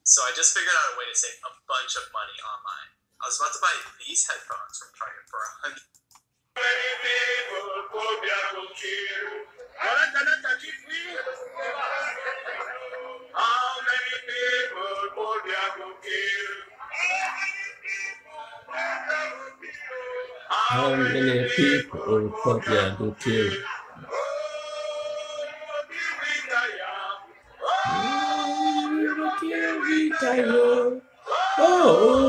So I just figured out a way to save a bunch of money online. I was about to buy these headphones from Target for $100. How many people Pobia go kill?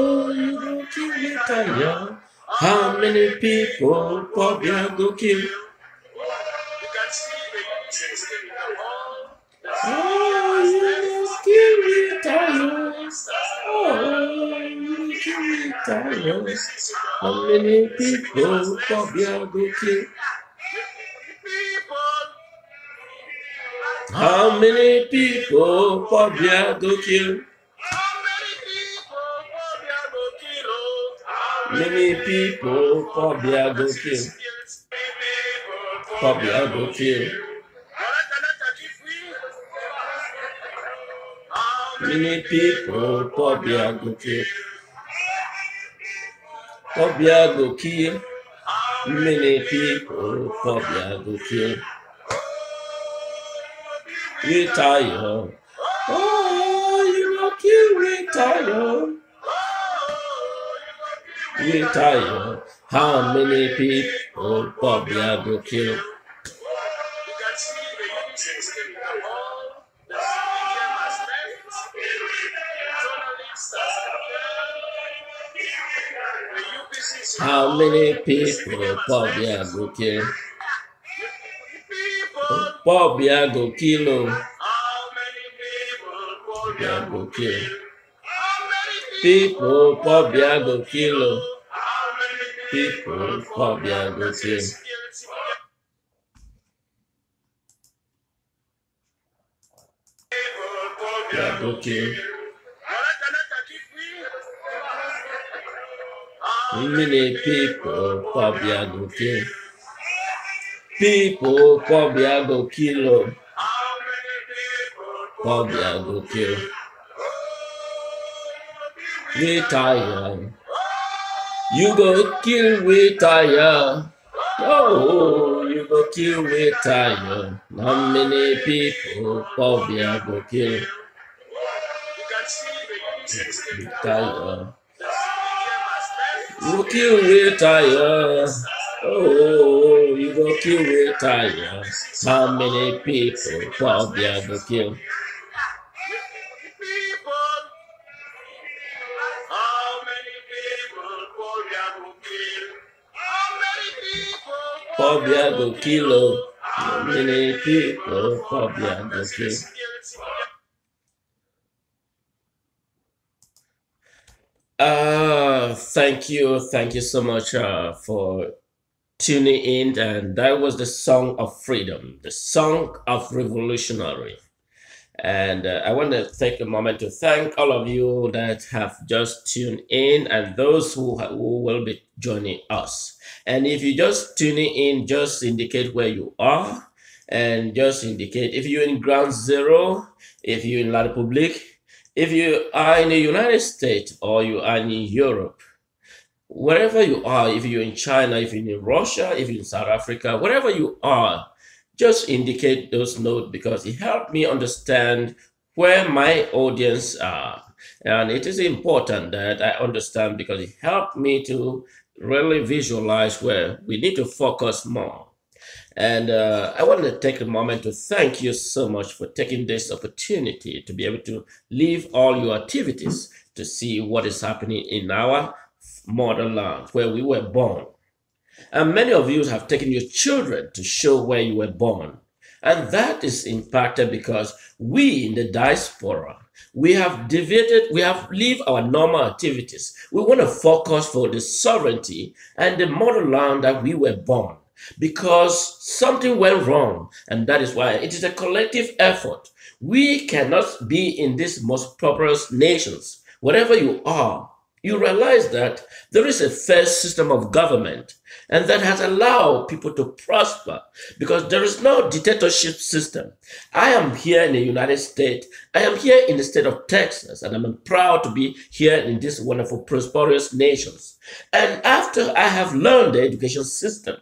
Oh, you don't kill retire. How many people Pobia go kill? Oh, you don't kill retire. Oh, you don't kill retire. How many people Pobia go kill? How many people Pobia go kill? Many people Pobia go kill. Pobia go kill. Many people Pobia go kill. Pobia go kill. Many people Pobia go kill. Retire. Oh, you go kill retire. Retire. How many people Pobia go kill? How many people Pobia go kill? Pobia go kill. Pobia go kill. People Pobia go kill. People Pobia go kill. Pobia go kill. Many people Pobia go kill. People Pobia go kill. Pobia go kill. Retire. You go kill retire. Oh, you go kill retire. How many people Pobia go kill? Retire. You kill retire. Oh, you go kill retire. How many people Pobia go kill? Pobia go kill. How many people Pobia go kill? Thank you so much for tuning in, and that was the song of freedom, the song of revolutionary. And I want to take a moment to thank all of you that have just tuned in and those who will be joining us. And if you just tuning in, just indicate where you are and just indicate if you're in ground zero, if you're in La Republique, if you are in the United States or you are in Europe, wherever you are, if you're in China, if you're in Russia, if you're in South Africa, wherever you are, just indicate those notes because it helped me understand where my audience are. And it is important that I understand because it helped me to really visualize where we need to focus more. And I want to take a moment to thank you so much for taking this opportunity to be able to leave all your activities to see what is happening in our motherland where we were born. And many of you have taken your children to show where you were born. And that is impacted because we in the diaspora, we have deviated, we have leave our normal activities. We want to focus for the sovereignty and the motherland that we were born because something went wrong. And that is why it is a collective effort. We cannot be in these most prosperous nations. Wherever you are, you realize that there is a fair system of government and that has allowed people to prosper because there is no dictatorship system. I am here in the United States. I am here in the state of Texas, and I'm proud to be here in this wonderful, prosperous nations. And after I have learned the education system,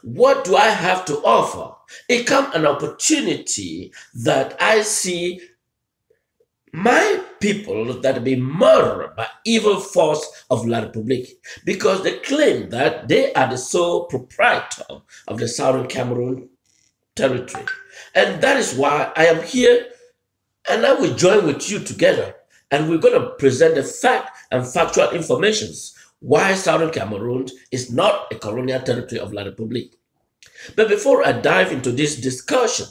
what do I have to offer? It comes an opportunity that I see my people that have been murdered by evil force of La Republique because they claim that they are the sole proprietor of the Southern Cameroon territory. And that is why I am here and I will join with you together and we're going to present the fact and factual informations why Southern Cameroon is not a colonial territory of La Republique. But before I dive into this discussion,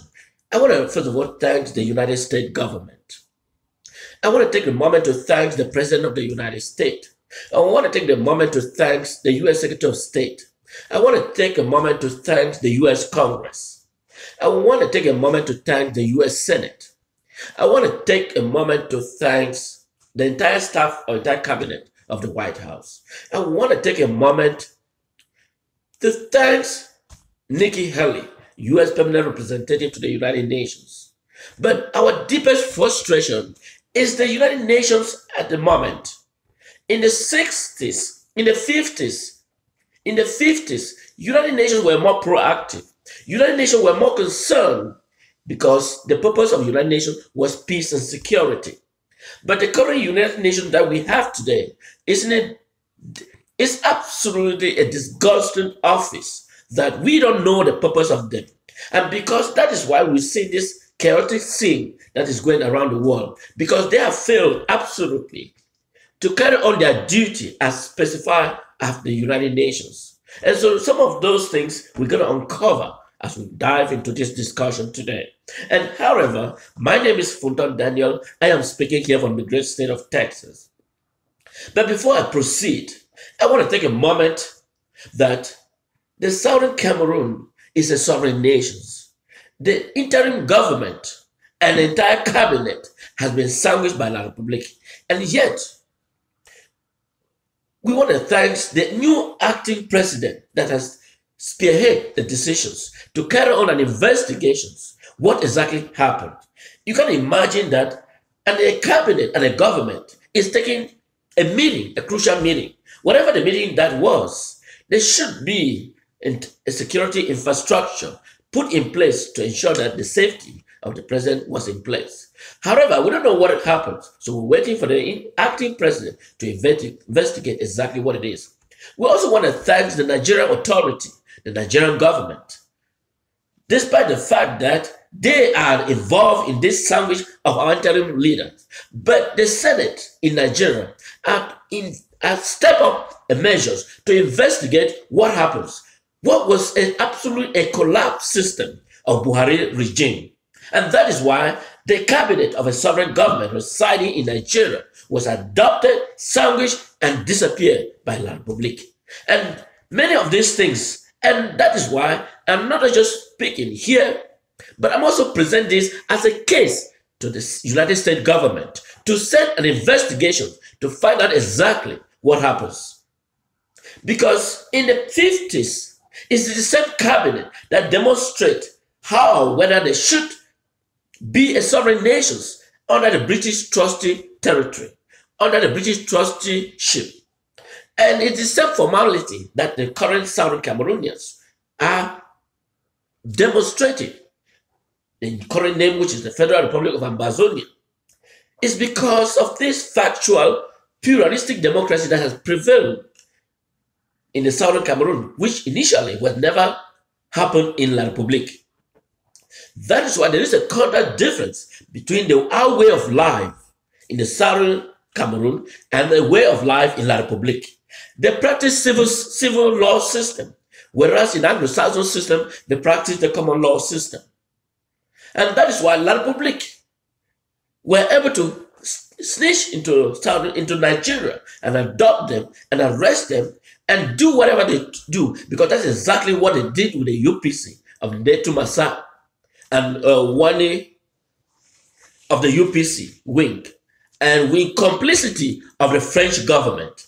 I want to first of all thank the United States government. I want to take a moment to thank the President of the United States. I want to take the moment to thank the U.S. Secretary of State. I want to take a moment to thank the U.S. Congress. I want to take a moment to thank the U.S. Senate. I want to take a moment to thank the entire staff or entire cabinet of the White House. I want to take a moment to thank Nikki Haley, U.S. Permanent Representative to the United Nations. But our deepest frustration is the United Nations at the moment. In the 60s, in the 50s, United Nations were more proactive. United Nations were more concerned because the purpose of United Nations was peace and security. But the current United Nations that we have today is absolutely a disgusting office that we don't know the purpose of them. And because that is why we see this chaotic scene that is going around the world, because they have failed absolutely to carry on their duty as specified as the United Nations. And so some of those things we're going to uncover as we dive into this discussion today. And however, my name is Funton Daniel. I am speaking here from the great state of Texas. But before I proceed, I want to take a moment that the Southern Cameroon is a sovereign nation. The interim government and the entire cabinet has been sandwiched by La Republique. And yet, we want to thank the new acting president that has spearheaded the decisions to carry on an investigation. What exactly happened? You can imagine that and a cabinet and a government is taking a meeting, a crucial meeting. Whatever the meeting that was, there should be a security infrastructure put in place to ensure that the safety of the president was in place. However, we don't know what happened, so we're waiting for the acting president to investigate exactly what it is. We also want to thank the Nigerian authority, the Nigerian government, despite the fact that they are involved in this sandwich of our interim leaders. But the Senate in Nigeria have stepped up measures to investigate what happens. What was absolutely a collapsed system of Buhari regime. And that is why the cabinet of a sovereign government residing in Nigeria was adopted, sandwiched, and disappeared by La Republique. And many of these things, and that is why I'm not just speaking here, but I'm also presenting this as a case to the United States government to set an investigation to find out exactly what happens. Because in the 50s, it's the same cabinet that demonstrates how, whether they should be a sovereign nation under the British trustee territory, under the British trusteeship. And it is some formality that the current Southern Cameroonians are demonstrating. The current name, which is the Federal Republic of Ambazonian, is because of this factual, pluralistic democracy that has prevailed in the Southern Cameroon, which initially was never happened in La Republique. That is why there is a content difference between our way of life in the Southern Cameroon and the way of life in La Republique. They practice civil law system, whereas in Anglo-Saxon system, they practice the common law system. And that is why La Republique were able to snitch into Nigeria and adopt them and arrest them and do whatever they do, because that's exactly what they did with the UPC of Ndetu Massa and one of the UPC wing, and with complicity of the French government.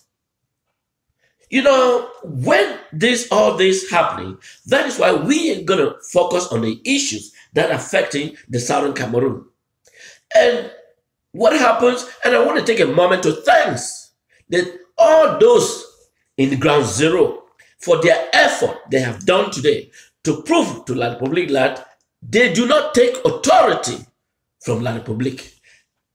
You know, when all this happening, that is why we are going to focus on the issues that are affecting the Southern Cameroon. And what happens, and I want to take a moment to thank all those in the ground zero for their effort they have done today to prove to La Republique that they do not take authority from La Republique.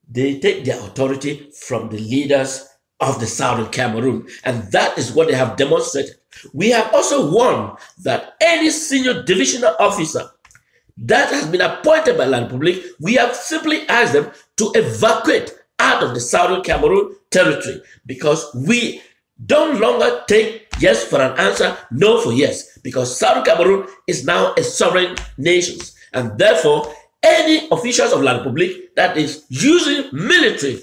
They take their authority from the leaders of the Southern Cameroon. And that is what they have demonstrated. We have also warned that any senior divisional officer that has been appointed by La Republique, we have simply asked them to evacuate out of the Southern Cameroon territory, because we don't longer take yes for an answer, no for yes, because Southern Cameroon is now a sovereign nation. And therefore, any officials of La Republique that is using military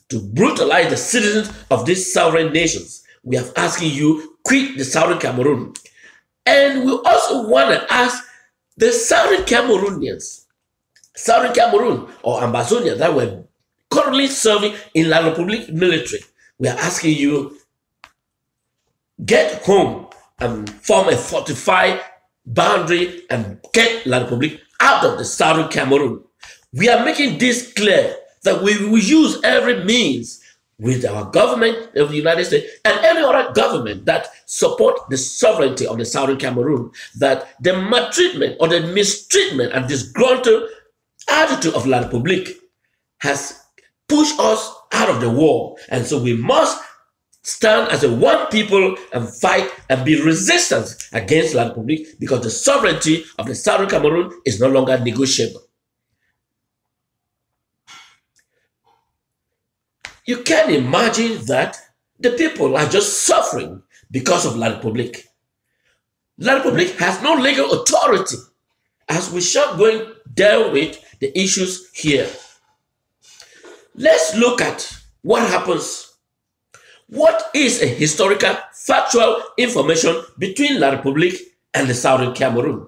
to brutalize the citizens of these sovereign nations, we are asking you, quit the Southern Cameroon. And we also want to ask the Southern Cameroonians, Southern Cameroon or Ambazonian that were currently serving in La Republique military, we are asking you, get home and form a fortified boundary and get La Republique out of the Southern Cameroon. We are making this clear that we will use every means with our government of the United States and any other government that support the sovereignty of the Southern Cameroon, that the maltreatment or the mistreatment and disgruntled attitude of La Republique has pushed us out of the war. And so we must stand as a one people and fight and be resistant against La Republique, because the sovereignty of the Southern Cameroon is no longer negotiable. You can imagine that the people are just suffering because of La Republique. La Republique has no legal authority, as we shall go and deal with the issues here. Let's look at what happens. What is a historical, factual information between La Republique and the Southern Cameroon?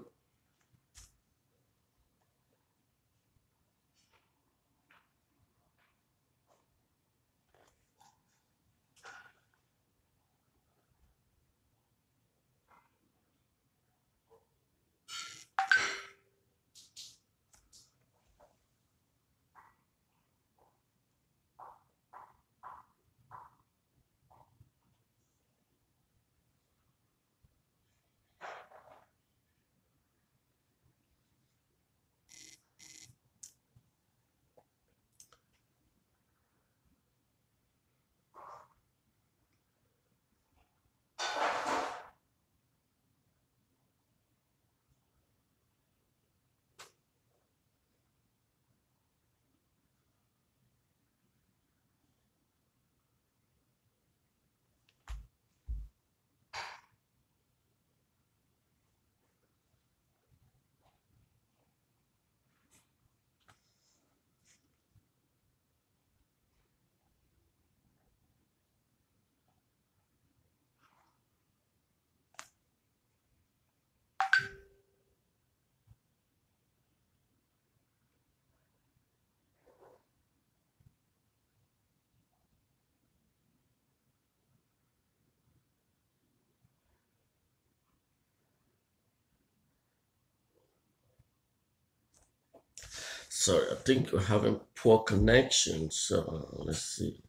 Sorry, I think we're having poor connection. So let's see.